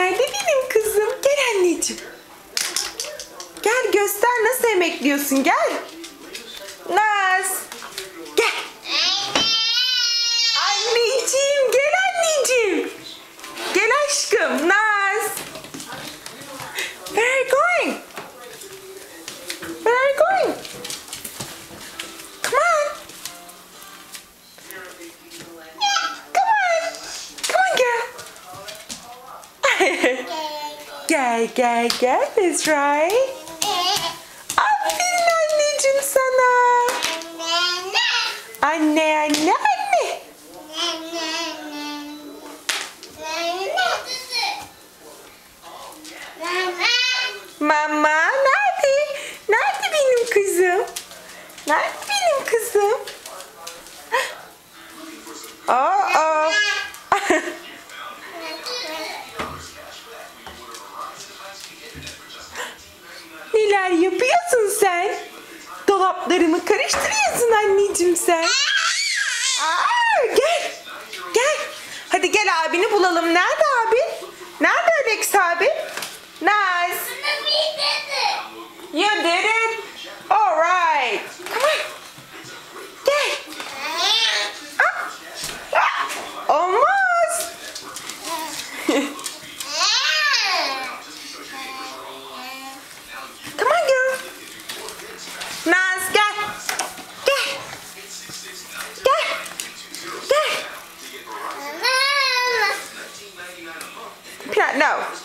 Nerede benim kızım? Gel anneciğim. Gel göster nasıl emekliyorsun, gel. Naz. Gel. Anneciğim, gel anneciğim. Gel aşkım, Naz. Where are you going? Where are you going? Come on. Come on. Come on, girl. Gel, gel, gel. That's right. Aferin anneciğim sana. Anne, anne, anne. Mama, nerede? Nerede benim kızım? Nerede benim kızım? Oh. Neler yapıyorsun sen? Dolaplarımı karıştırıyorsun anneciğim sen. Gel. Gel. Hadi gel abini bulalım. Nerede abi? Nerede Alex abi? Nice. You did it? All right. Come on. Gel. Olmaz. Come on girl. Naz gel. Gel. Gel. Gel. No.